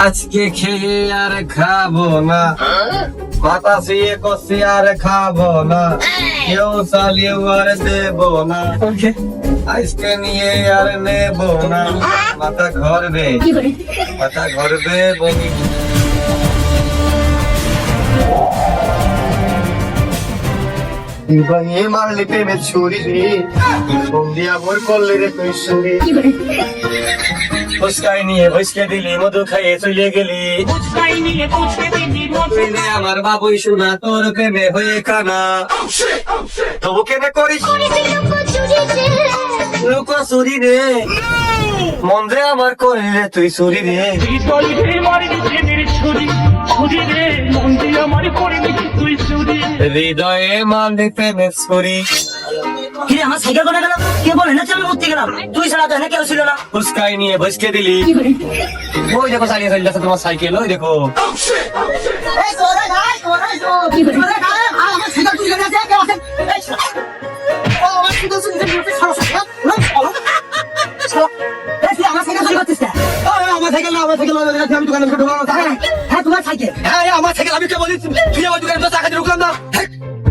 আজকে খেয়ে আর খাবো না, মাথা শুয়ে কষে আর খাবো না, কেউ চালিয়েও আর দেবো না, আজকে নিয়ে আর নেবো না, মাথা ঘরবে মাথা ঘরবে বলি। ভাঙিয়ে মারলি প্রেমের ছুরি রে, বন্দি আমর করলে রে তুই সুরি। ফুসকাই নিয়ে ফুসকে দিলি, মধু খাইয়ে চলে গেলি, প্রেমে আমার বাবুই শোনা, তোর প্রেমে হয়ে কানা, তবু কেন করিস লুকো চুরি রে, মন রে আমার করলে তুই চুরি রে। হৃদয়ে মারলি প্রেমের ছুরি। কিরে আমার সাইকেল কোথায় গেল? কে বলে না আমি উঠতে গেলাম, তুই ছাড়া তো এখানে কেউ ছিল না। ফুসকাই নিয়ে ফুসকে দিলি, ওই দেখো চালিয়ে চলে যাচ্ছে তোমার সাইকেল, ওই দেখো। এই তোরা গায়, তোরা গায়, আমার সাইকেল তুই গেছে, কে আছে? এই শালা। ও আমার সাইকেল তুই গেছে, শালা শালা। এই তুই আমার সাইকেল চুরি করছিস কেন? আমার সাইকেল না, আমার সাইকেল আমি দোকানে ঢুকলাম না। হ্যাঁ তোমার সাইকেল। হ্যাঁ আমার সাইকেল, আমি কে বলি তুই আমার দোকানে টাকা দিয়ে ঢুকলাম না।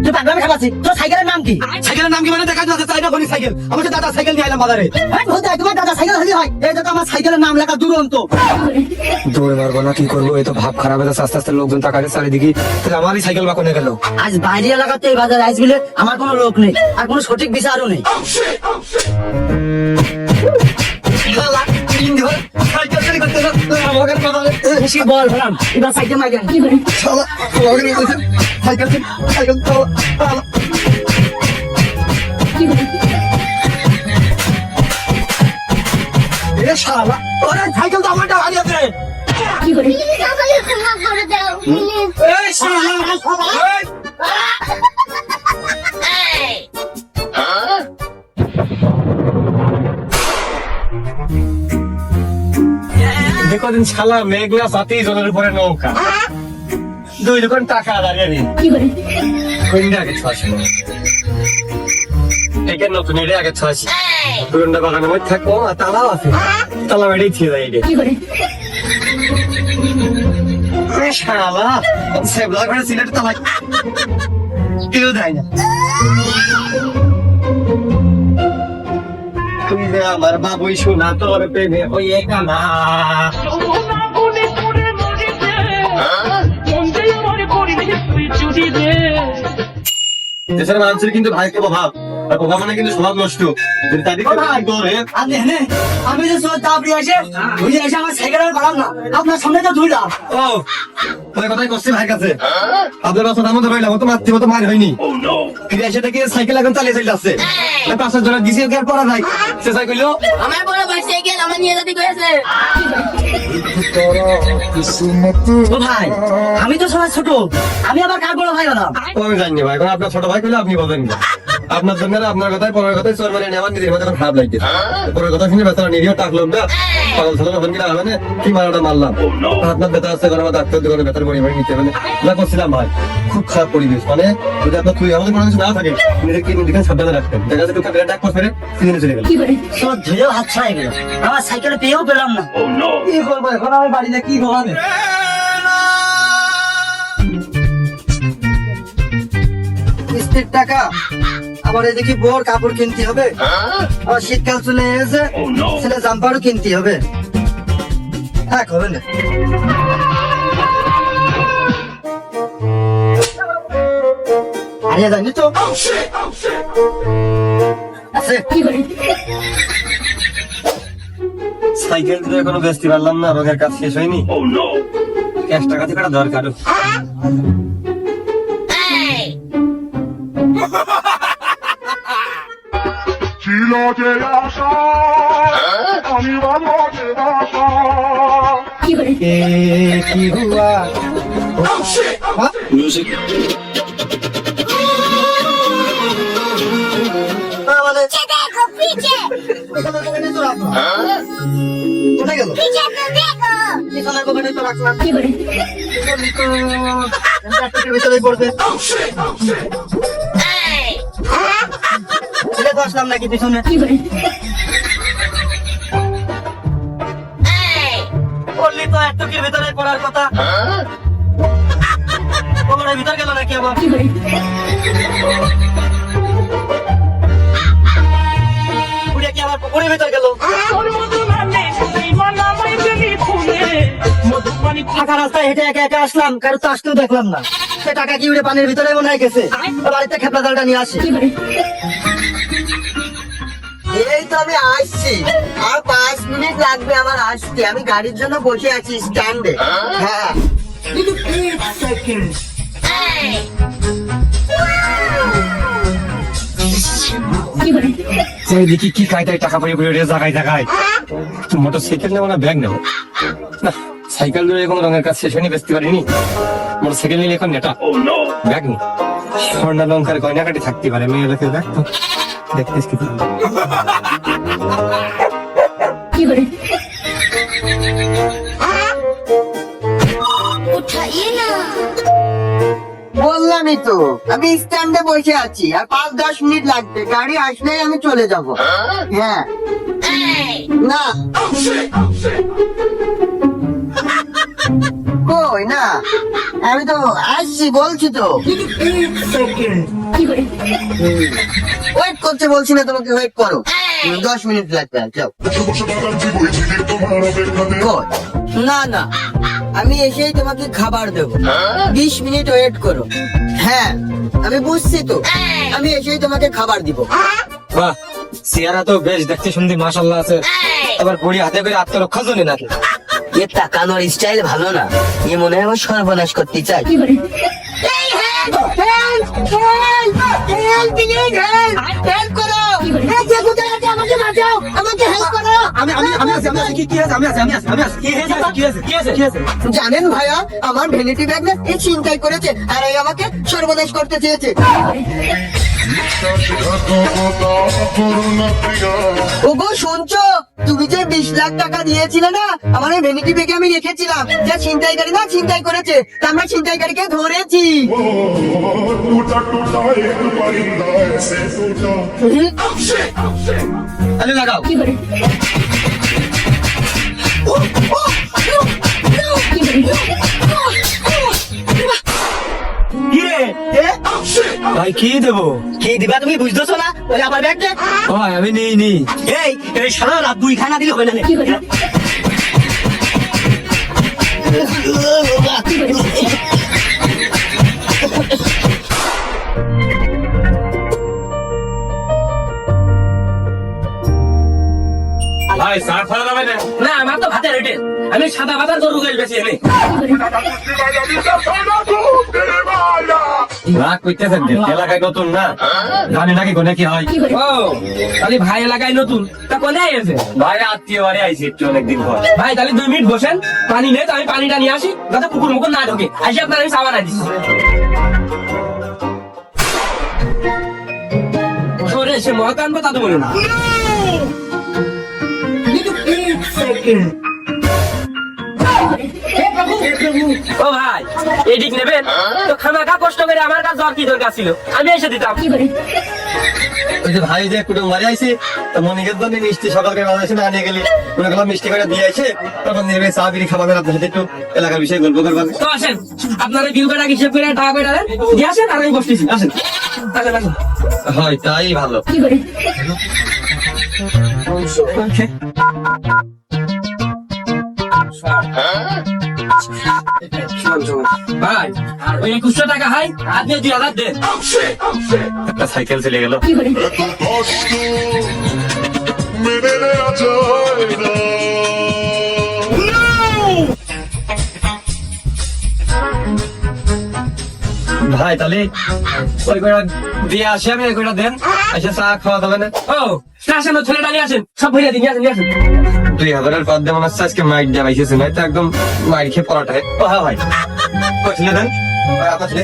তুই পাগলামি খাবাছিস, তোর সাইকেলের নাম কি? সাইকেলের নাম কি মানে দেখা যাচ্ছে, চাইনা বলি সাইকেল, আমার দাদা সাইকেল নিয়ে আইলাম বাজারে। হ্যাঁ বলতে তোমার দাদা সাইকেল হলি হয়, এই দেখো আমার সাইকেলের নাম লেখা দুরন্ত। দৌড়ে মারবো না, কি করবো, এই তো ভাব খারাপ হয়েছে, আস্তে আস্তে লোকজন তাকাচ্ছে চারিদিকে, আমারই সাইকেল বা কোনে গেল। আজ বাইরে এলাকাতে এই বাজারে আইস বলে আমার কোনো লোক নেই, আর কোনো সঠিক বিচারও নেই। বেশি বল ভালাম, এবার সাইকেল মাইকেন সাইকেল তো আমারটা ভারী আছে। দেখো দিন শালা মেঘনা সাথে জলের উপরে নৌকা, দুই দোকান টাকা দাঁড়িয়ে নেই, আগে ছয়শো একে নতুন এটা আগে ছয়শো, পুরোটা বাগানের মধ্যে থাকবো, আর তালাও আছে, তালা বেড়েই ছিল এটা শালা সেবলা করে সিলেট তালা কেউ দেয় না। তুই যে আমার বাবুই শোনা, তোর প্রেমে ওই কানা। দেশের মানুষের কিন্তু ভাইকে প্রভাব, আর প্রভাব মানে কিন্তু স্বভাব নষ্ট। আমি যে আপনি এসে ধুয়ে এসে আমার সাইকেল আর বাড়াম না, আপনার সামনে তো ধুইলাম। ও তোর কথাই করছি ভাই কাছে, আপনার বাচ্চা নাম ধরলাম, তো মাতৃ মতো মার হয়নি, ফিরে এসে থেকে সাইকেল এখন চালিয়ে চলে আসছে, পাঁচশো জনের দিছি আর পড়া নাই, সে সাইকেল আমার বড় ভাই সাইকেল আমার নিয়ে যেতে করেছে। ও ভাই আমি তো সবাই ছোট, আমি আবার কার বড় ভাই হলাম? আমি জানি ভাই, কারণ আপনার ছোট ভাই কইলে আপনি বলবেন না, আপনার জন্য আপনার কথায় পরের কথায় চোর মানে আমার নিজের মধ্যে খারাপ লাগছে, পরের কথা শুনে বেচারা নিরীহ টাকলাম না, পাগল ছোট তখন কিনা হবে না, কি মারাটা মারলাম, আপনার বেতা আছে কারণ আমার ডাক্তার দোকানে বেতার পরিমাণ নিতে হবে না করছিলাম ভাই, খুব খারাপ পরিবেশ, মানে যদি আপনার তুই আমাদের কোনো কিছু না থাকে নিজেকে নিজেকে সাবধানে রাখতেন, দেখা যাচ্ছে দোকানে ডাক করে ফেরে সিজনে চলে গেল, সব ধুয়েও হাত ছাড়াই গেল, আমার সাইকেলে পেয়েও পেলাম না। কি করবো এখন আমি বাড়িতে কি বলাবে। কিস্তির টাকা, আবার এদিকে বোর কাপড় কিনতে হবে, আবার শীতকাল চলে এসে ছেলে জাম্পারও কিনতে হবে, হ্যাঁ হবে না। হারিয়ে যায়নি তো আছে। সাইকেল তো এখনো বেচতে পারলাম না, রোগের কাজ শেষ হয়নি, ক্যাশ টাকা থেকে দরকার। ছিল যে আশা আমি ভালো যে বাসা কি হুয়া মিউজিক देखो पीछे কোথায় গেল? पीछे तो देखो পিছনের দোকানে তো রাখলাম, ভিতরে পড়বে, ছেলে তো আসলাম নাকি পিছনে। ও বললি তো একটুকির ভিতরে পড়ার কথা। পকেটের ভিতর গেল নাকি আমার? পুড়িয়া কি আমার পুকুরের ভিতর গেল? ফাঁকা রাস্তায় হেঁটে একা একা আসলাম, কারো তো আসতেও দেখলাম না। সে টাকা কি উড়ে পানির ভিতরে মনে হয় গেছে। বাড়িতে খেপলা জালটা নিয়ে আসি। এই তো আমি আসছি, আর 5 মিনিট লাগবে আমার আসতে। আমি গাড়ির জন্য বসে আছি স্ট্যান্ডে। হ্যাঁ দেখি কি কায়দায় টাকা পড়ে পড়ে জায়গায় জায়গায়। মোটর সাইকেল নেবো না ব্যাগ নেবো না? সাইকেল ধরে কোনো রঙের কাজ শেষ হয়নি, বেচতে পারিনি। মোটর সাইকেল নিলে এখন নেটা ব্যাগ নেই। স্বর্ণ লঙ্কার গয়নাকাটি থাকতে পারে, মেয়ে লোকের ব্যাগ তো দেখতেস কি। उठाइए ना বললামই তো আমি স্ট্যান্ডে বসে আছি, আর 5-10 মিনিট লাগবে। গাড়ি আসলেই আমি চলে যাব। হ্যাঁ না কই না, আমি তো আসছি বলছি তো। ওয়েট করতে বলছি না তোমাকে, ওয়েট করো। 10 মিনিট লাগবে, যাও। কই? না না, আমি এসেই তোমাকে খাবার দেবো। 20 মিনিট ওয়েট করো। হ্যাঁ আমি বুঝছি তো, আমি এসেই তোমাকে খাবার দিব। বাহ, চেহারা তো বেশ দেখতে শুনতে মাশাআল্লাহ আছে। আবার বড়ি হাতে করে আত্মরক্ষা জন্য নাকি? এ তাকানোর স্টাইল ভালো না, এ মনে হয় আমার সর্বনাশ করতে চাই। জানেন ভাইয়া, আমার ভ্যানিটি ব্যাগ না এই ছিনতাই করেছে, আর এই আমাকে সর্বনাশ করতে চেয়েছে। ওগো শুনছো, তুমি যে 20 লাখ টাকা দিয়েছিলে না, আমার এই ভ্যানিটি ব্যাগে আমি রেখেছিলাম। যে ছিনতাইকারী না ছিনতাই করেছে, তা আমরা ছিনতাইকারীকে ধরেছি। टूटा टूटा एक परिंदा ऐसे टूटा তাহলে লাগাও। ভাই কি দেবো? কি দিবা তুমি বুঝতেছো না? ওই আমার ব্যাগটা। ভাই আমি নেই নি। এই সারা রাত 2 খানা দিলে হয় না। ভাই চা খাওয়া যাবে না? না আমার তো ভাতের রেটে, আমি সাদা বাজার গরু গাইল বেশি এনে। রাগ করতেছেন যে? এলাকায় নতুন না, জানি নাকি কোনে কি হয়। ও তাহলে ভাই এলাকায় নতুন, তা কোথায় আছে? ভাই আত্মীয় বাড়ি আইছি একটু অনেকদিন পর। ভাই তাহলে 2 মিনিট বসেন, পানি নেই তো আমি পানিটা নিয়ে আসি, যাতে কুকুর মুকুর না ঢোকে। আসি আপনার আমি চা বানাই দিচ্ছি। সরে সে মহাকান কথা তো বলে না। ও ভাই এদিক নেবেন তো, খামাখা কষ্ট করে আমার কাছে জ্বর কি দরকার ছিল, আমি এসে দিতাম। ওই যে ভাই যে কুটুম বাড়ি আইছে, তো মনিকের জন্য মিষ্টি সকালকে বাজাইছে না নিয়ে গেলি, মনে করলাম মিষ্টি করে দিয়ে আইছে, তখন নেবে চা বিড়ি খাবার আপনার সাথে একটু এলাকার বিষয়ে গল্প করবেন। তো আসেন, আপনার বিল কটা হিসেব করে টাকা কয়টা দেন, দিয়ে আসেন আর আমি বসতেছি। আসেন আসেন আসেন। হয় তাই ভালো। ভাই ওই 2100 টাকা হয়, আপনি 2000 দেন। একটা সাইকেল চলে গেল। এত কষ্ট মেনে নেওয়া যায় না। ভাই তাহলে ওই কটা দিয়ে আসি আমি, ওই কটা দেন, এসে চা খাওয়া যাবে না? ও আসেন, ও ছেলেটা নিয়ে আসেন, সব ভরিয়ে দিন, নিয়ে আসেন নিয়ে আসেন। 2000-এর পর দিয়ে মনে হচ্ছে আজকে মাইট দেওয়া পাইছে, নয় তো একদম মাইট খেয়ে পড়াটা। ও হ্যাঁ ভাই, ওই ছেলে দেন, ওই আপনার ছেলে।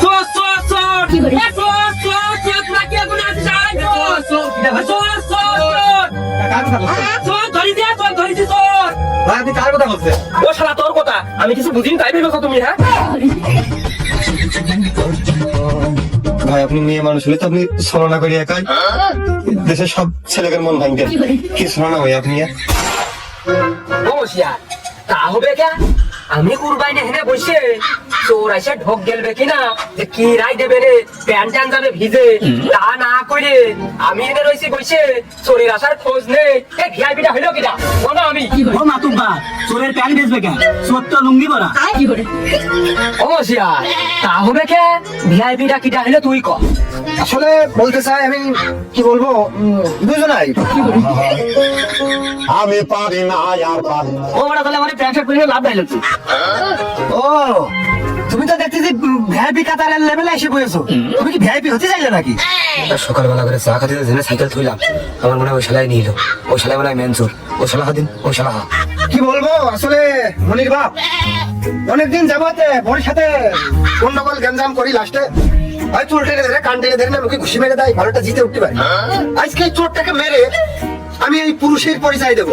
চোর, চোর, চোর! এ চোর, চোর, চোর, তোরা কি এখনো আছিস? আয়, চোর, চোর! চোর, চোর, চোর! কার কথা বলছেন? চোর, ধরেছি, চোর, ধরেছি, চোর! ভাই আপনি কার কথা বলছেন? ও শালা তোর কথা আমি কিছু বুঝিনি, তাই ভেবেছো তুমি? হ্যাঁ ভাই আপনি মেয়ে মানুষ হলে তো আপনি ছলনা করি একাই দেশের সব ছেলেদের মন ভাঙতেন। কি ছলনা ভাই আপনি? ও বসিয়া তা হবে কে আমি কুরবানি হেনে বসে চোর এসে ঢোক গেলবে কিনা যে কি রায় দেবে রে প্যান ট্যান যাবে ভিজে তা না করে আমি এনে রয়েছি বসে চোরের আসার খোঁজ নেই এই ভিআইপিটা হইলো কিনা বলো আমি ও মাতুব্বা চোরের প্যান্ট বেচবে কেন চোর তো লুঙ্গি পরা ও বসিয়া তা হবে কে ভিআইপিটা কিটা হইলো তুই ক আসলে বলতে চাই আমি কি বলবো দুজনাই আমি পারি না আর পারি না ও বড় তাহলে আমার প্যান্ট শার্ট পরে লাভ নাই লোক ও তুমি তো দেখতেছি ভিআইপি কাতারের লেভেলে এসে বসেছো তুমি কি ভিআইপি হতে চাইলে নাকি সকালবেলা করে চা খাতে জেনে সাইকেল থইলাম আমার মনে হয় ওই শালাই নিল ওই শালাই মনে হয় মেনচোর ও শালা দিন ওই শালা কি বলবো আসলে মনির বাপ অনেকদিন যাবত বড়ির সাথে গন্ডগোল গ্যাঞ্জাম করি লাস্টে হয় চুল টেনে ধরে কান টেনে ধরে না মুখে ঘুষি মেরে দেয় ভালোটা জিতে উঠতে পারি আজকে এই চোরটাকে মেরে আমি এই পুরুষের পরিচয় দেবো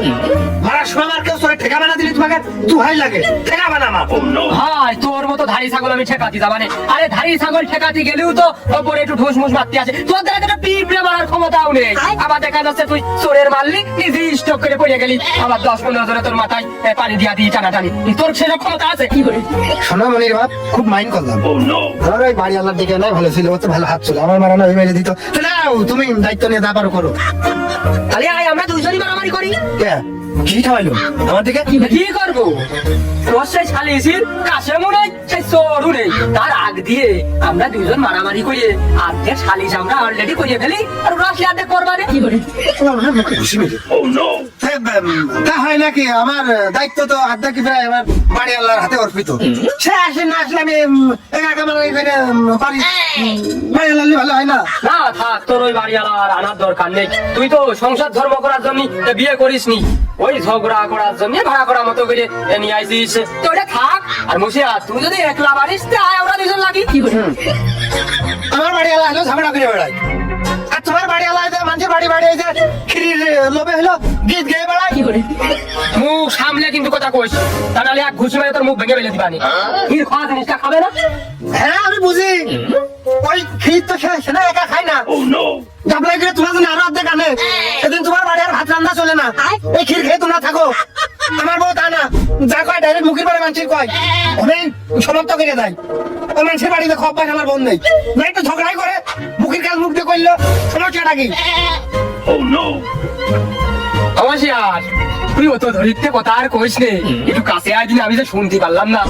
মারার সময় আমার কেউ চোরে ঠেকা বানা দিলে তোমাকে দুহাই লাগে ঠেকা বানা আমার হাই তোর মতো ধাড়ি ছাগল আমি ঠেকাতি যাবানে আরে ধাড়ি ছাগল ঠেকাতি গেলেও তো ওপরে একটু ঠুস মুস মারতে আছে তোর দ্বারা তো পিঁপড়ে মারার ক্ষমতাও নেই আবার দেখা যাচ্ছে তুই চোরের মারলি নিজে স্টক করে পড়ে গেলি আবার 10-15 জনে তোর মাথায় পানি দিয়া দিয়ে টানাটানি তোর সেসব ক্ষমতা আছে কি করে শোনো মনির বাপ খুব মাইন্ড করলাম ধরো ওই বাড়ি আল্লাহর দিকে নাই ভালো ছিল ও তো ভালো হাত ছিল আমার মারানো ওই মেরে দিত তো নাও তুমি দায়িত্ব নিয়ে দাবার করো তাহলে আয় আমরা দুইজনই মারামারি করি কে কি ঠাইলো আমার দিকে কি করবো তোর সেই শালিসির কাছে মনে হয় সেই চোরও নেই তার আগ দিয়ে আমরা দুইজন মারামারি করিয়ে আর্ধেক শালিশ আমরা অলরেডি করিয়ে ফেলি আর ওরা সে আর্ধেক করবানে কি করে মুখে ঘুষি মেরে তা হয় নাকি আমার দায়িত্ব তো আড্ডা কি প্রায় আমার বাড়ি আল্লাহর হাতে অর্পিত সে আসে না আসলে আমি একা মারামারি করে পারি বাড়ি আল্লাহ ভালো হয় না না থাক তোর ওই বাড়িওয়ালা আর আনার দরকার নেই তুই তো সংসার ধর্ম করার জন্য বিয়ে করিসনি ওই ঝগড়া করার জন্য ভাড়া করার মতো করে নিয়ে আইছিস তো ওটা থাক আর মুসিয়া তুই যদি একলা বাড়িস তাই আমরা দুজন লাগি কি করে আমার বাড়ি আল্লাহ হলো ঝগড়া করে বেড়াই আর তোমার বাড়ি আল্লাহ মানুষের বাড়ি বাড়ি এসে খিরির লোভে হলো গীত গেয়ে বেড়াই কি করে মুখ সামলে কিন্তু কথা কইস তা নাহলে এক ঘুষি মেরে তোর মুখ ভেঙে ফেলে দিবানি ক্ষীর খাওয়া জিনিসটা খাবে না হ্যাঁ আমি বুঝি ওই ক্ষীর তো সে না একা খাই না ডাবলাই করে তোমার জন্য আরো অর্ধেক আনে সেদিন তোমার বাড়ি আর ভাত রান্না চলে না এই ক্ষীর খেয়ে তোমরা থাকো আমার বউ তা না যা কয় ডাইরেক্ট মুখের পরে মানুষের কয় অনেক সমাপ্ত করে দেয় ওই মানুষের বাড়িতে খপ পায় আমার বোন নেই না একটু ঝগড়াই করে মুখের কাজ মুখ দিয়ে করলো সমস্যাটা কি অবশ্যই তুই অত ধরিতে কথা আর কইস নে একটু কাছে আয় দিন আমি যে শুনতে পারলাম না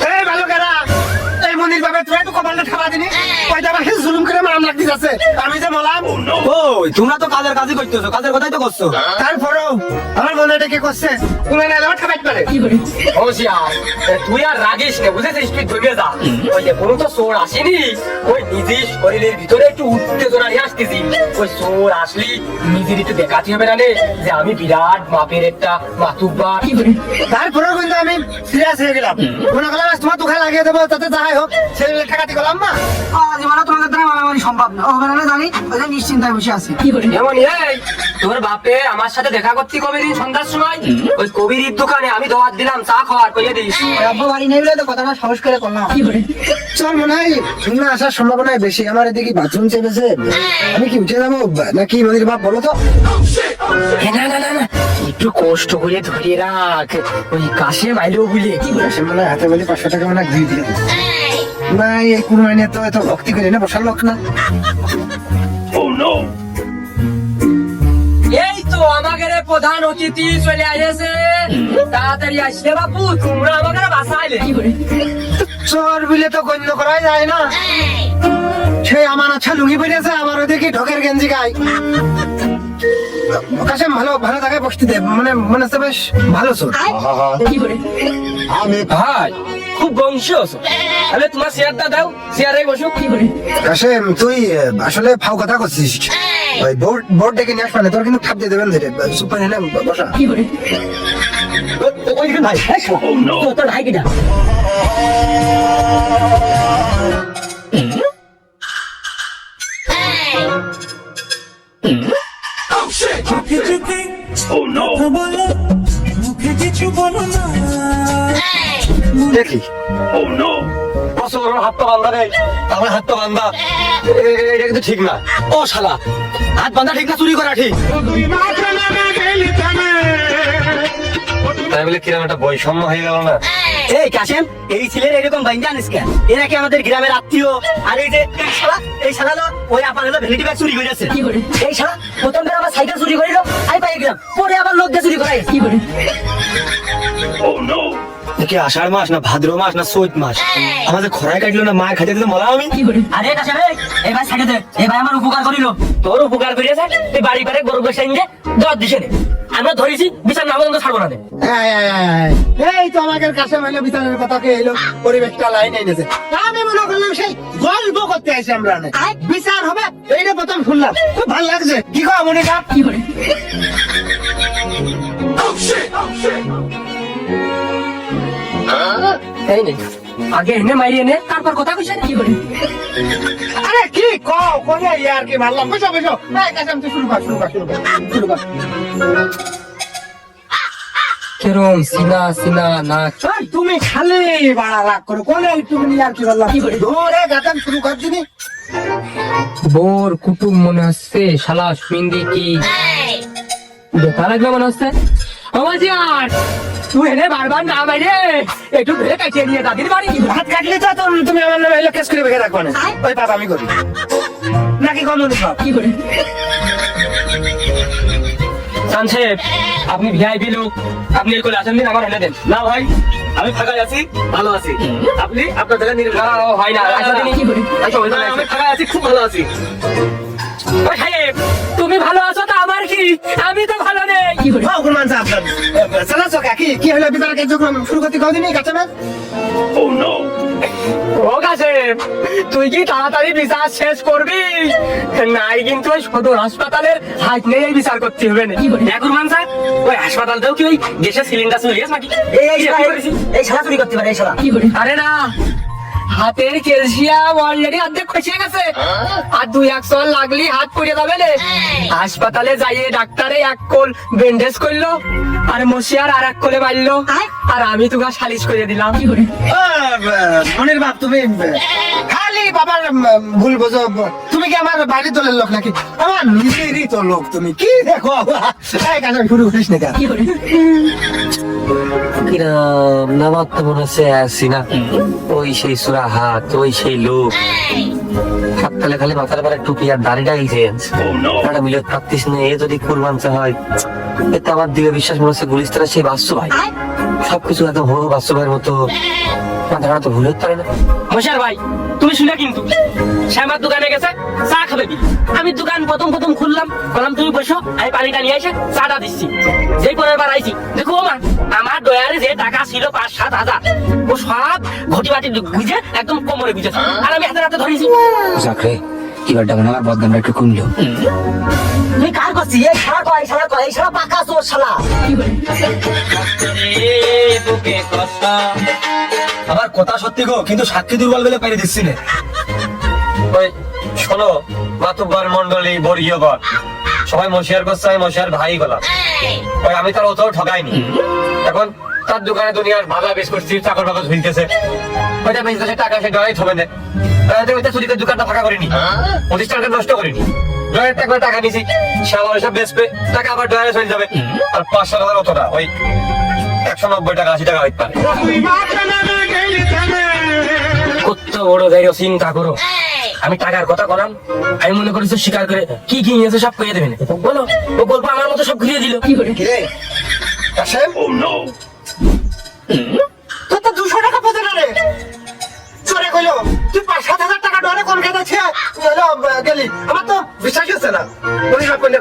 এই বালকেরা এই মনির বাবা তুই একটু কপালটা খাওয়া দিনি কয়টা বাকি জুলুম করে মারাম লাগতে যাচ্ছে আমি যে বললাম ওই তোমরা তো কাজের কাজই করতেছো কাজের কথাই তো করছো তারপরেও আমার মনে এটা কি করছে তুমি না আমার খাবাইতে পারে অবশ্যই তুই আর রাগিস না বুঝেছিস তুই ধরে যা ওই যে কোনো তো চোর আসেনি ওই নিজের শরীরের ভিতরে একটু উত্তেজনা নিয়ে আসতেছি ওই চোর আসলি নিজের একটু দেখাতে হবে না রে যে আমি বিরাট মাপের একটা মাতুব্বা তারপরেও কিন্তু আমি সিরিয়াস হয়ে গেলাম মনে করলাম আজ তোমার দোকান লাগিয়ে দেবো তাতে যাই হোক ছেলে ঠেকাতে গেলাম না জীবনে তোমাদের দ্বারা মারামারি সম্ভব না হবে না জানি ওই জন্য নিশ্চিন্তায় বসে আছি এমন এই তোর বাপে আমার সাথে দেখা করতে কবির সন্ধ্যার সময় ওই কবির দোকানে আমি দাওয়াত দিলাম চা খাওয়ার কইয়ে দিস আব্বু বাড়ি নেই বলে তো কথাটা সাহস করে করলাম চল মনে হয় না আসার সম্ভাবনা বেশি আমার এদিকে বাথরুম চেপেছে আমি কি উঠে যাবো নাকি মনির বাপ বলো তো না না না না একটু কষ্ট করে ধরে রাখ ওই কাশে মাইলেও বুঝে সে মনে হয় হাতে বলে 500 টাকা মনে দিয়ে দিলে না এই কুরবানি তো এত ভক্তি করি না বসার লোক না এই তো আমাদের প্রধান অতিথি চলে আসে তাড়াতাড়ি আসলে বাপু তোমরা আমাদের বাসাইলে চোর বিলে তো গণ্য করাই যায় না সে আমার আচ্ছা লুঙ্গি পড়েছে আবার ওদিকে ঢোকের গেঞ্জি গায় কাছে ভালো ভালো জায়গায় বসতে দে মানে মনে হচ্ছে বেশ ভালো চোর আমি ভাই খুব বংশী আছো তাহলে তোমার চেয়ারটা দাও চেয়ারে বসো কি করে কাছে তুই আসলে ফাও কথা করছিস ওই বোর্ড ডেকে নিয়ে আসবে তোর কিন্তু খাপ দিয়ে দেবেন ধরে সুপার এনে বসা কি করে ওইখানে ভাই তোর ভাই কিটা দেখি বছর হাত তো বান্ধা নেই আমার হাত তো বান্ধা এটা কিন্তু ঠিক না ও শালা হাত বান্ধা ঠিক না চুরি করা ঠিক তাই বলে কিরকম একটা বৈষম্য হয়ে গেল না? এই কাশেম, এই ছেলের এরকম বাইন জানিস কেন? এরা কি আমাদের গ্রামের আত্মীয়? আর এই যে এই শালা হলো ওই আপার হলো ভ্যানিটি ব্যাগ চুরি করেছে। এই শালা প্রথমবার আমার সাইকেল চুরি করিল, আমি পাই গেলাম, পরে আবার লোক দিয়ে চুরি করাই। কি আষাঢ় মাস না ভাদ্র মাস না চৈত মাস, আমাদের খরায় কাটলো না, মায়ের খাইতে দিতে মলা আমি। আরে কাশেম, এই ভাই সাইকেল দে, এই ভাই আমার উপকার করিল। তোর উপকার করিয়েছে, তুই বাড়ি বাড়ি গরু গোসাই নিয়ে দর দিছে নে। আমরা ধরেছি, বিচার না পর্যন্ত ছাড়বো না নে। এই তো আমাদের কাছে হইলো বিচারের কথা কে এলো, পরিবেশটা লাইন এনেছে। আমি মনে করলাম সেই গল্প করতে আসি আমরা না, বিচার হবে এইটা প্রথম শুনলাম, খুব ভালো লাগছে। কি কো মনে কাপ এই নে, আগে এনে মাইরিয়ে নে, তারপর কথা কইছে না। আরে কি কও কোনে ইয়ার কি মারলাম, বসো বসো। এই কাছে আমি শুরু কর। কেরম সিনা সিনা না এই, তুমি খালি বাড়া রাগ করো, কোনে তুমি ইয়ার কি মারলাম, ধরে গাতাম শুরু কর দিনি। বোর কুটুম মনে হচ্ছে, শালা শুইন্দি কি দেখা লাগবে মনে হচ্ছে। আমার তুই এনে বারবার না মাইরে, একটু ধরে কাটিয়ে নিয়ে দাদির বাড়ি। ভাত কাটলে তো তুমি আমার নামে এলো কেস করে বেঁকে রাখবো না, ওই পাপ আমি করি নাকি কম মনে পাপ। সাহেব, আপনি ভিআইপি লোক, আপনি এর কোলে আসেন দিন, আমার এনে দেন। না ভাই, আমি ফাঁকাই আছি, ভালো আছি। আপনি আপনার জায়গায় নিয়ে না, ও হয় না, আচ্ছা দিন। আচ্ছা, ওই জন্য আমি ফাঁকাই আছি, খুব ভালো আছি। ওই সাহেব, তুমি ভালো আছো তো আমার কি? আমি তো ভালো নেই। গুরমান সাহেব চালাচ্ছ কি কি হলো বিচার কার্যক্রম শুরু করতে কদিনই গেছে না? ও কাশেম, তুই কি তাড়াতাড়ি বিচার শেষ করবি? নাই কিন্তু ওই সদর হাসপাতালের হাত নিয়ে বিচার করতে হবে না। গুরমান স্যার, ওই হাসপাতালটাও কি ওই গ্যাসের সিলিন্ডার চলে গেছে নাকি? এই শালা চুরি করতে পারে, এই শালা। আরে না, হাতের ক্যালসিয়াম অলরেডি অর্ধেক খসে গেছে, আর 2-1 লাগলি হাত পড়ে যাবে রে। হাসপাতালে যাইয়ে ডাক্তারে এক কোল ব্যান্ডেজ করলো, আর মশিয়ার আর এক কোলে মারলো, আর আমি তোকে সালিশ করে দিলাম। মনির বাপ, তুমি খালি বাবার ভুল বোঝো। তুমি কি আমার বাড়ির দলের লোক নাকি? আমার নিজেরই তো লোক, তুমি কি দেখো। এই কাজ শুরু করিস না কেন? নামাজ তো মনে হচ্ছে আসছি না, ওই সেই সুরা হাত, ওই সেই লোক হাত তালে খালি মাথার পরে টুপি আর দাড়িটা গেছে মিলে থাকতিস না। এ যদি কুরবানতে হয়, এতে আমার দিকে বিশ্বাস মনে হচ্ছে গুলিস্তারা সেই বাস্তব ভাই, সবকিছু একদম হো বাস্তব ভাইয়ের মতো। ধারণা তো ভুল হতে পারে না। মশার ভাই, তুমি শুনে কিন্তু শ্যামার দোকানে গেছে চা খাবে কি? আমি দোকান প্রথম খুললাম, বললাম তুমি বসো, আমি পানিটা নিয়ে এসে চাটা দিচ্ছি। যেই পরের বার আইছি, দেখো আমার দয়ারে যে টাকা ছিল 5-7 হাজার, ও সব ঘটি বাটি গুজে একদম কোমরে গুজেছে, আর আমি হাতে ধরেছি। চাকরে এবার ডাবো না, আমার বদনামটা একটু কমলো। তুই কার করছিস? এই শালা কয়, এই শালা কয়, এই শালা পাকা চোর শালা। আমার কথা সত্যি গো, কিন্তু সাক্ষী দুর্বল বলে পেরে দিচ্ছি না। ওই শোনো, মাতুব্বর মন্ডলী বর্গীয়গণ সবাই মশিয়ার করছে, আমি মশিয়ার ভাই গলাম। ওই আমি তার অত ঠকাইনি। এখন তার দোকানে দুনিয়ার ভাগা বেশ করছি, চাকর বাকর ঝুলতেছে, ওইটা বেঁচে টাকা সে ডরাই থবে না। ওইটা চুরিতে দোকানটা ফাঁকা করিনি, প্রতিষ্ঠানটা নষ্ট করিনি। ডয়ের একবার টাকা নিছি, সে আবার ওইসব বেচবে, টাকা আবার ডয়ারে চলে যাবে। আর 5-7 অতটা, ওই 190 টাকা 80 টাকা হইতে পারে। কত বড় ধৈর্য, চিন্তা করো। আমি টাকার কথা বললাম, আমি মনে করেছি স্বীকার করে কি কি নিয়েছে সব কইয়ে দেবেন। বলো, ও গল্প আমার মতো সব ঘুরিয়ে দিল। কিরে কাশেম, তোর তো 200 টাকা পড়ে না রে। চোরে কইলো তুই 5-7 হাজার টাকা ডরে কোন খেতেছে গেলি, আমার তো বিশ্বাস হচ্ছে না। মনির বাপ কইলে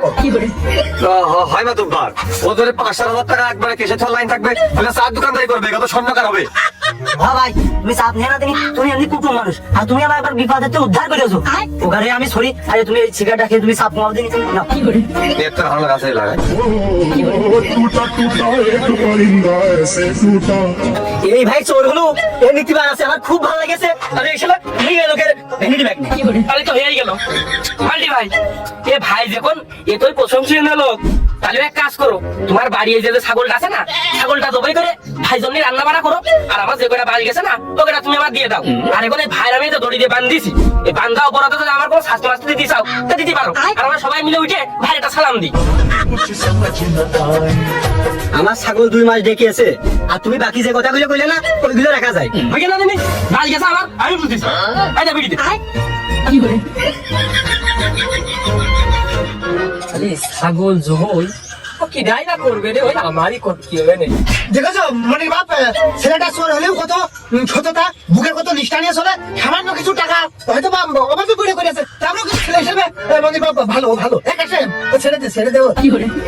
হয় না তোমার, ও ধরে 5-7 হাজার টাকা একবারে কেসে ছল লাইন থাকবে, তাহলে চার দোকানদারি করবে, কত স্বর্ণকার হবে। হ্যাঁ ভাই, তুমি চাপ নিয়ে না দিনি, তুমি এমনি কুটুম মানুষ, আর তুমি আমার একবার বিপদ থেকে উদ্ধার করেছো। ওখানে আমি সরি, আরে তুমি এই সিগারেটটা খেয়ে তুমি চাপ কমাও দিনি না। একটা ভালো কাছে লাগায়। टूटा टूटा एक परिंदा ऐसे टूटा এই ভাই চোর হলো এই নীতিবান আছে আমার খুব ভালো লেগেছে আর এই শালা নিয়ে লোকের ভ্যানিটি ব্যাগ তাহলে তো হয়েই গেল মাল্টি ভাই এ ভাই যখন এ তোর প্রশংসনীয় লোক তাহলে এক কাজ করো তোমার বাড়ি এই যে ছাগলটা আছে না ছাগলটা জবাই করে ভাই জন্য রান্না বান্না করো আর আমার যে কটা বাড়ি গেছে না ওটা তুমি আমার দিয়ে দাও আর এখন এই ভাইয়ের আমি যে দড়ি দিয়ে বান্ধিছি এই বান্ধা অপরাধ যদি আমার কোনো স্বাস্থ্য মাস্তে দিতে চাও তা দিতে পারো আর আমরা সবাই মিলে উঠে ভাইয়ের একটা সালাম দিই আমার ছাগল 2 মাস ডেকেছে আর তুমি বাকি যে কথাগুলো কইলে না ওইগুলো রাখা যায় ওই কেন দিনি বাড়ি গেছে আমার আমি বুঝতেছি আচ্ছা বিড়ি দে ছাগল জহল ও কি ডাইনা করবে রে ওই আমারই করতে হবে না দেখেছো মনির বাপ ছেলেটা চোর হলেও কত সততা বুকের কত নিষ্ঠা নিয়ে চলে সামান্য কিছু টাকা হয়তো বা অভাবে পড়ে করেছে তারপরেও কিছু ছেলে হিসেবে মনির বাপ ভালো ভালো এক আছে ছেড়ে দেবো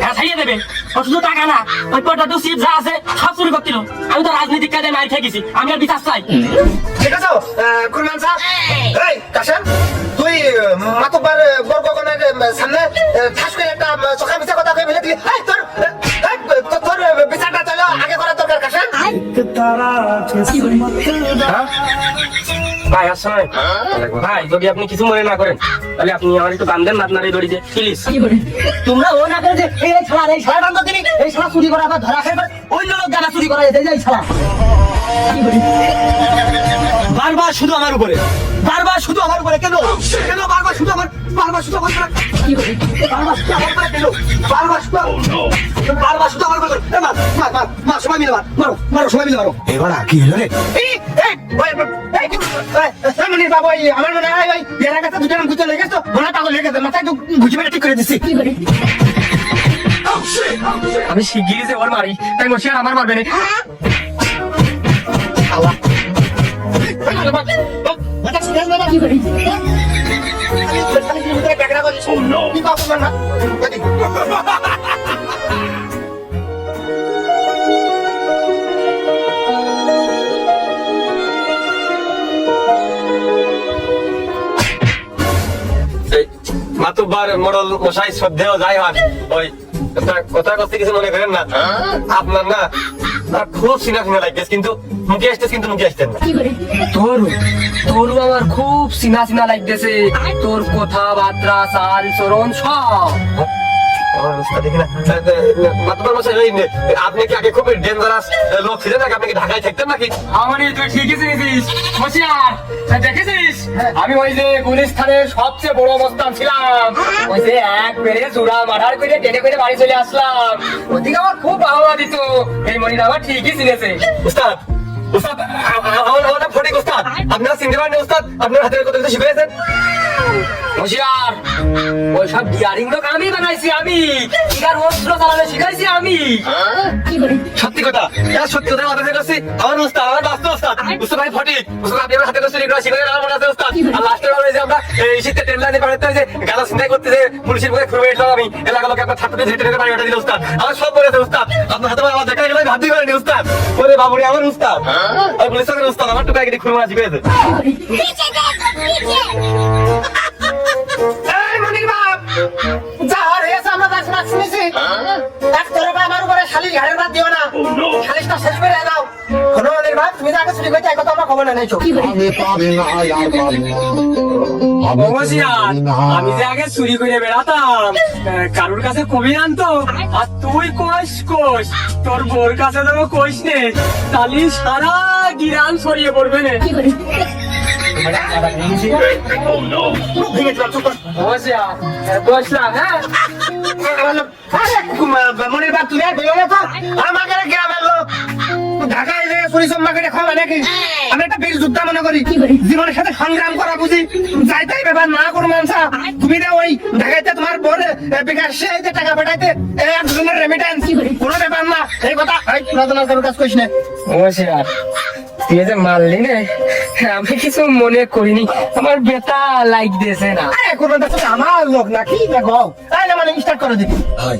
হ্যাঁ ছাইয়ে দেবে অথচ টাকা না ওই পটাটো চিপ যা আছে সব চুরি করছিল আমি তো রাজনীতিক কাজে মার খেয়ে গেছি আমি আর বিচার চাই দেখেছো কুরমান সাহেব এই কাশেম তুই মাতব্বার বর্গগণের সামনে ঠাস করে একটা চোখা মিছা কথা কই ফেলে দিলি এই তোর বিচারটা চলো আগে করা দরকার কাশেম ভাই আসলে ভাই যদি আপনি কিছু মনে না করেন তাহলে আপনি আমার একটু বান্ধেন না আপনার এই দড়ি দিয়ে প্লিজ তোমরা ও না করে যে এই ছাড়া বান্ধব দিনি এই ছাড়া চুরি করা আবার ধরা খাইবার অন্য লোক যারা চুরি করা এই যে ছাড়া বারবার শুধু আমার উপরে বারবার শুধু আমার উপরে কেন কেন বারবার শুধু আমার উপরে বারবার শুধু আমার উপরে কেন বারবার শুধু আমার উপরে এ মার সবাই মিলে মারো সবাই মিলে মারো এবার কি হলো রে মনির বাবু আমার মনে হয় ওই বেড়া গাছে দুটো গুছে লেগেছে তো মনে পাগল লেগেছে মাথায় ঘুষি মেরে ঠিক করে দিচ্ছি আমি শিগগিরই যে ওর মারি তাই মশি আর আমার মারবে না মাতুব্বার মডল মশাই শ্রদ্ধেয় যাই হন ওই কথা করতে কিছু মনে করেন না আপনার না খুব সিনা লাগতেছে কিন্তু মুখে আসতেছে কিন্তু মুখে আসতেন না তোর আমার খুব সিনা সিনা লাগতেছে তোর কথাবার্তা চাল চরণ সব আমার অবস্থা দেখি না মাতুব্বার মশাই ওই আপনি কি আগে খুব ডেঞ্জারাস লোক ছিলেন নাকি আপনি কি ঢাকায় থাকতেন নাকি আমার তুই ঠিকই চিনেছিস মশিয়ার দেখেছিস আমি ওই যে গুলিস্তানের সবচেয়ে বড় অবস্থান ছিলাম ওই যে এক বেড়ে জোড়া মার্ডার করে টেনে করে বাড়ি চলে আসলাম ওদিকে আমার খুব বাহবা দিত এই মনির আমার ঠিকই চিনেছে উস্তাদ উস্তাদ আমার নাম ফটিক উস্তাদ আপনারা চিনতে পারেন উস্তাদ আপনার হাতের কথা কিছু শিখেছেন মশিয়ার ওই সব ডিয়ারিং তো আমি বানাইছি আমি ইগার অস্ত্র চালানো শিখাইছি আমি সত্যি কথা এটা সত্যি কথা মাথায় করছি আমার উস্তাদ আমার বাস্তব উস্তাদ উস্তাদ ভাই ফটিক উস্তাদ আপনি আমার হাতে করে চুরি করা শিখে আমার মনে আছে উস্তাদ আর লাস্টে বলে যে আমরা এই শীতে ট্রেন লাইনে পাঠাতে যে গালা চিন্তাই করতে যে পুলিশের মুখে খুঁড়ে এসলাম আমি এলাকা লোকে আপনার ছাত্রদের ঝেটে ঝেটে বাড়ি ওঠা দিল উস্তাদ আমার সব বলেছে উস্তাদ আপনার হাতে আমার দেখা গেলে ভাবতেই পারেনি উস্তাদ ওরে বাবুরে আমার উস্তাদ আর পুলিশের উস্তাদ আমার টুকা একদিন খুঁড়ে মারা শিখেছে पीछे देखो पीछे এই মনির বাপ যা হয়েছে আমরা দাস শুনেছি এক তরফে আমার উপরে শালিশ ঘাড়ের বাদ দিও না শালিশটা শেষ করে দাও কোনো মনির বাপ তুমি যাকে চুরি করতে কথা আমরা খবর নেই আমি পারি না আর পারি না আমি যে আগে চুরি করে বেড়াতাম কারোর কাছে কবি আনতো আর তুই কোষ তোর বোর কাছে যেন কোষ নে তাহলে সারা গিরাম ছড়িয়ে পড়বে না বসলাম হ্যাঁ মনির বাপ তুমি আর বেরো না তো আমাকে গ্রামের লোক ঢাকায় যে চুরি সম্মাকে খাওয়া নাকি আমি একটা বীর যোদ্ধা মনে করি জীবনের সাথে সংগ্রাম করা বুঝি যাই তাই ব্যাপার না করো মানসা তুমি না ওই ঢাকাইতে তোমার বোর বিকাশে যে টাকা পাঠাইতে একজনের রেমিটেন্স কোনো ব্যাপার না এই কথা রাজনার কাজ করিস না নমস্কার তুই যে মারলি না আমি কিছু মনে করিনি আমার বেটা লাইক দিয়েছে না আরে কোনো আমার লোক নাকি দেখো তাই না মানে স্টার্ট করে দিবি ভাই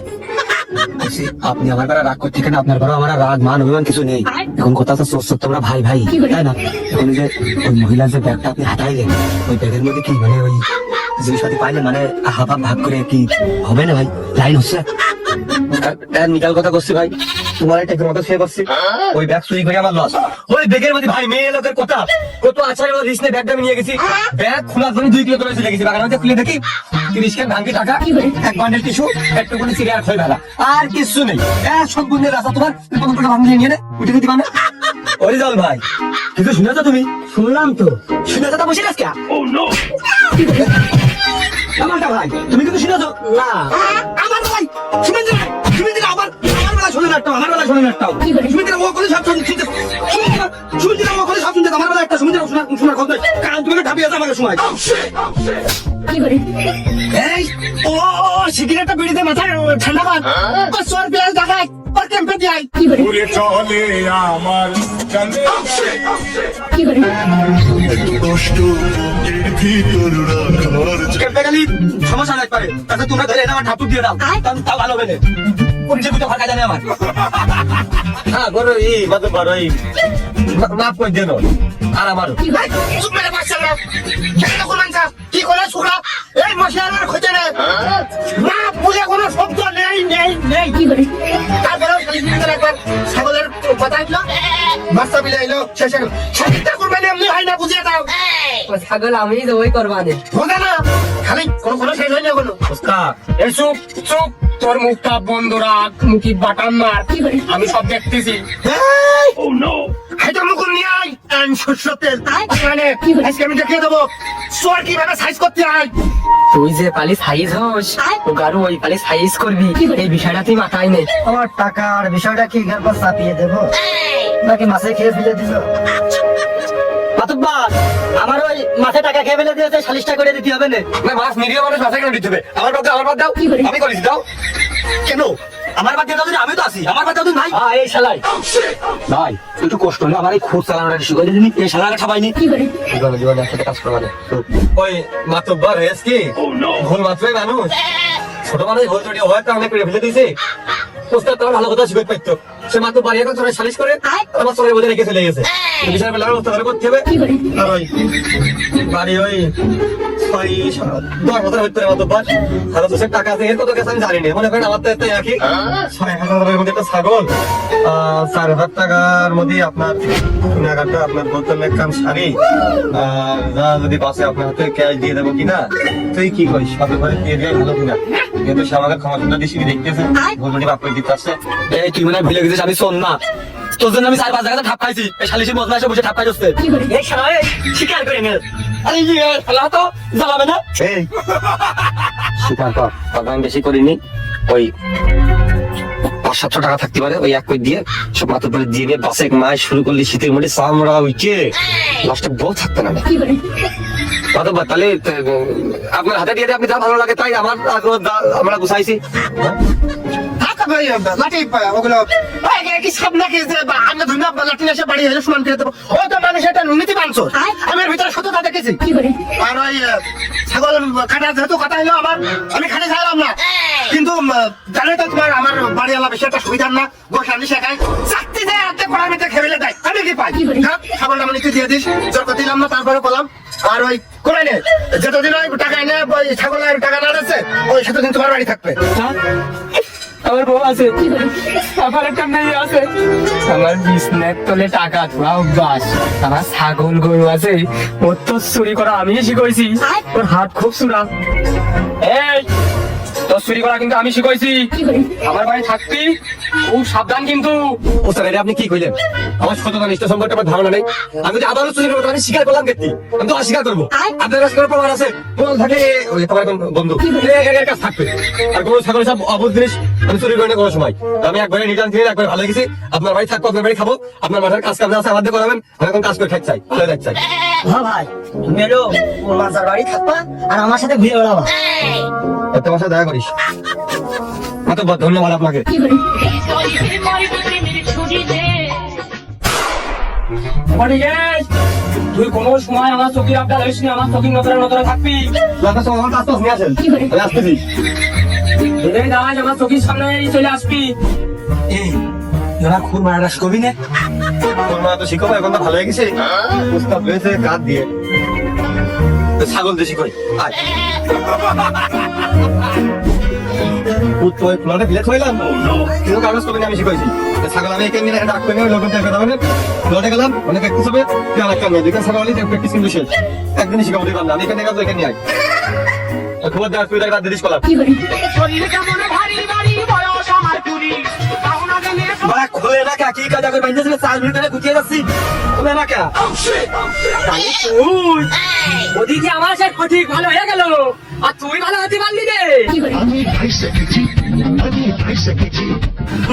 আপনি আমার দ্বারা রাগ করতে কেন আপনার ঘরে আমার রাগ মান অভিমান কিছু নেই এখন কথা তো তোমরা ভাই ভাই তাই না এখন যে ওই মহিলার যে ব্যাগটা আপনি হাতাইলেন ওই ব্যাগের মধ্যে কি মানে ওই জিনিসপাতি পাইলে মানে হাফ ভাগ করে কি হবে না ভাই লাইন হচ্ছে নিকাল কথা করছি ভাই তোমার একটা মতো সে করছি ওই ব্যাগ চুরি করে আমার লস। ওই ব্যাগের মধ্যে ভাই মেয়ে লোকের কথা কত আচার রিস্নে ব্যাগটা আমি নিয়ে গেছি। ব্যাগ খোলার জন্য 2 কিলো করে চলে গেছি বাগানের মধ্যে, খুলে দেখি 30 খান ভাঙ্গি টাকা, এক বান্ডেল টিস্যু, একটু করে সিগারেট খই ফেলা, আর কিছু নেই। সম্পূর্ণ রাস্তা তোমার কত টাকা ভাঙিয়ে নিয়ে নে উঠে দিতে পারবে। অরিজাল ভাই কিছু শুনেছো তুমি? শুনলাম তো। শুনেছো তো বসে আজকে? আমারটা ভাই তুমি কিন্তু শুনেছো? না। আমার ভাই শুনে দিন, শুনে দিন, আমার বেলা শুনে না একটাও, আমার বেলা শুনে না একটাও। শুনে দিন ও করে সব শুনতে, শুনে দিন ও করে সব শুনতে, আমার বেলা একটা শুনে দিন শোনার কথা। কারণ তুমি ঢাপিয়ে আছে আমাকে সময়। এই ও সিগারেটটা বিড়িতে মাথা ঠান্ডা কর। ও সোর প্লাস দেখায় ওর ক্যাম্পে দিয়ে আয়। উড়ে চলে আমার চলে কষ্ট এর ভিতর রাখার ক্যাম্পে গেলি সমস্যা নাই পারে, তাতে তোমরা ধরে আমার ঠাপুর দিয়ে দাও, তাও ভালো হবে। পরিচয় তো ফাঁকা জানে আমার। হ্যাঁ বড় এই মাত্র বড় এই মাফ করে দেন আর আমারও। চুপ মেরে বাচ্চা না কেন কোন মানছা কি করে সুরা এই মশালার খোঁজে না না বুঝে কোনো শব্দ নেই নেই নেই তারপরে একবার ছাগলের কথা হইলো বাচ্চা বিলে এলো শেষে সাকিটা কুরবানি এমনি হয় না বুঝিয়ে দাও। ছাগল আমি তো ওই করবানে। বোঝা না খালি কোনো শেষ হয় না কোনো এই চুপ চুপ, তোর মুখটা বন্ধ রাখ, মুখি বাটাম মার, আমি সব দেখতেছি। হাইটা মুকুল নিয়ে আয় শস্য তেল মানে আজকে আমি দেখিয়ে দেবো সোর কিভাবে সাইজ করতে হয়। তুই যে পালি সাইজ হোস ও গারু ওই পালি সাইজ করবি, এই বিষয়টা তুই মাথায় নেই। আমার টাকার বিষয়টা কি এর পর চাপিয়ে দেবো নাকি মাছে খেয়ে ফেলে দিল? মাতুব্বার, আমার ওই মাথা টাকা খেয়ে ফেলে দিয়েছে, সালিশটা করে দিতে হবে না? না মাছ নিরীহ মানুষ মাথা কেন দিতে হবে? আমার বাদ দাও, আমার বাদ দাও, আমি করেছি দাও। কেন আমার বাদ দিয়ে দাও? আমি তো আছি, আমার বাদ দাও তুমি ভাই। এই শালাই ভাই একটু কষ্ট হলো, আমার এই খোঁজ চালানোটা শিখে দিবি। এই শালাটা খাবাইনি জীবনে একসাথে কাজ করবা না। ওই মাতব্বর হয়েছ কি ভুল মাত্রই মানুষ, ছোট মানুষ ভুল ত্রুটি হয়তো অনেক করে ফেলে দিয়েছে। পোস্টার তো ভালো কথা শিখে পাইতো, সে মাত্র বাড়ি এখন চলে সালিশ করে আমার চলে বোঝে রেখে চলে গেছে। বিষয় বেলার ব্যবস্থা করে করতে হবে। আর ওই বাড়ি ওই 10 বছর হইতে পারে মাতব্বর, হাজার দশেক টাকা আছে, এর কত গেছে আমি জানি না। মনে করেন আমার তো একটা একই 6,000 মধ্যে একটা ছাগল, 4,000 টাকার মধ্যে আপনার কেনাকাটা, আপনার বোতল একখান শাড়ি, আর যা যদি বাসে আপনার হাতে ক্যাশ দিয়ে দেবো কিনা, তুই কি করিস? সবে করে দিয়ে দিয়ে ভালো কিনা, কিন্তু সে আমাকে ক্ষমতা দিছি দেখতেছে ভুলটি বাপ করে দিতে আসছে। এই তুই মনে হয় ভুলে গেছিস আমি শোন না, তোর জন্য আমি 4-5 জায়গাতে ঠাপ খাইছি। এই শালিশি মজনা এসে বসে ঠাপ খাই যাচ্ছে। এই শালা এই শিকার করে নে। আরে ইয়ে শালা তো জ্বালাবে না। এই স্বীকার কর, কথা আমি বেশি করিনি। ওই 500-700 টাকা থাকতে পারে, ওই এক কই দিয়ে সব মাথার উপরে দিয়ে নিয়ে বাসে মাস শুরু করলি, শীতের মধ্যে চামড়া উইচে লাস্টে বউ থাকতে না। মাতব্বর তাহলে আপনার হাতে দিয়ে আপনি যা ভালো লাগে তাই, আমার আগ্রহ আমরা গুছাইছি। থাকা ভাই লাঠি ওগুলো কি সব নাকি যে আমরা ধুনা লাঠি এসে বাড়ি হলে সমান করে দেবো? ও তো মানুষ একটা নীতি মানছ, আমি এর ভিতরে সততা দেখেছি। আর ওই ছাগল কাটা যেহেতু কথা হলো আমার, আমি খালি চাইলাম না, কিন্তু জানে তো তোমার আমার বাড়িওয়ালা বেশি একটা সুবিধার না, গোসানি শেখায় চাকতি দেয় আর্ধেক পড়ার ভিতরে খেয়ে দেয়, আমি কি পাই? ছাগলটা মানে দিয়ে দিস, জোর করে দিলাম না, তারপরে বললাম। আর ওই কোনাই নে যতদিন ওই টাকা এনে ওই ছাগলের টাকা না দিচ্ছে, ওই সেতদিন তোমার বাড়ি থাকবে। আমার বউ আছে, আমার একটা মেয়ে আছে, আমার বিছনের তলে টাকা ধোয়া অভ্যাস, আমার ছাগল গরু আছে, ওর তো চুরি করা আমি শিখাইছি, ওর হাত খুব চূড়া। এই তোর চুরি করা কিন্তু আমি শিখাইছি, আমার বাড়ি থাকবি খুব সাবধান কিন্তু। ও স্যার এটা আপনি কি কইলেন? আমার সততা নিষ্ঠ সম্পর্কে আমার ধারণা নেই। আমি যদি আবারও চুরি করবো আমি স্বীকার করলাম কেন? আমি তো অস্বীকার করবো। আপনার কাছে কোনো প্রমাণ আছে? প্রমাণ থাকে ওই তোমার এখন বন্ধু এর কাছে থাকবে। আর কোনো ছাগল সব অবুধ জিনিস আমি চুরি করি না কোনো সময়। আমি একবারে রিটার্ন দিয়ে একবার ভালো গেছি, আপনার বাড়ি থাকবো, আপনার বাড়ি খাবো, আপনার মাথার কাজ কাজ আছে আমার দিয়ে করাবেন, আমি এখন কাজ করে খাইতে চাই, ভালো থাকতে চাই। হ্যাঁ ভাই, তুমি এলো ওর মাজার বাড়ি থাকবা আর আমার সাথে ঘুরে বেড়াবা। তোমার সাথে দেখা করিস। মাতব্বর ধন্যবাদ আপনাকে। তুই কোনো সময় আমার চোখের আবদার হইস না, আমার চোখের নজরে নজরে থাকবি। আপনার সঙ্গে আমার কাজ টাজ নিয়ে আসেন, আমি আসতেছি। এদের দাঁড়ায় আমার চোখের সামনে চলে আসবি। তোরা খুব মারাস করবি না? তোর মা তো শিখো এখন তো ভালো হয়ে গেছে, প্রস্তাব হয়েছে কাজ দিয়ে ছাগল দিয়ে শিখোই। আয় ফ্লোরে ফিলে থইলাম কিন্তু কাগজ কপি আমি শিখাইছি ছাগল আমি এখানে নিয়ে ডাক করে লোক দেখে দাও না ফ্লোরে গেলাম অনেক প্র্যাকটিস হবে কেন একটা মেয়ে দুটো ছাগল নিয়ে প্র্যাকটিস কিন্তু শেষ একদিনই শিখাবো দিলাম না আমি এখানে কাজ এখানে আই খবর দেওয়া তুই রাত দিস কলাম বাড়া খোলে না কা কি কাজা করে বাইন্দেছিল 4 মিনিট ধরে গুটিয়ে যাচ্ছি খোলে না কা তাহলে তুই ওদিকে আমার সে ঠিক ভালো হয়ে গেল আর তুই ভালো হতে পারলি রে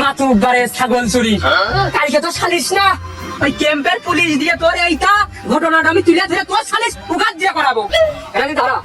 মাতুব্বারে ছাগল চুরি কালকে তো সালিস না ওই ক্যাম্পের পুলিশ দিয়ে তোর এইটা ঘটনাটা আমি তুলে ধরে তোর সালিস উগাত দিয়ে করাবো এখানে দাঁড়া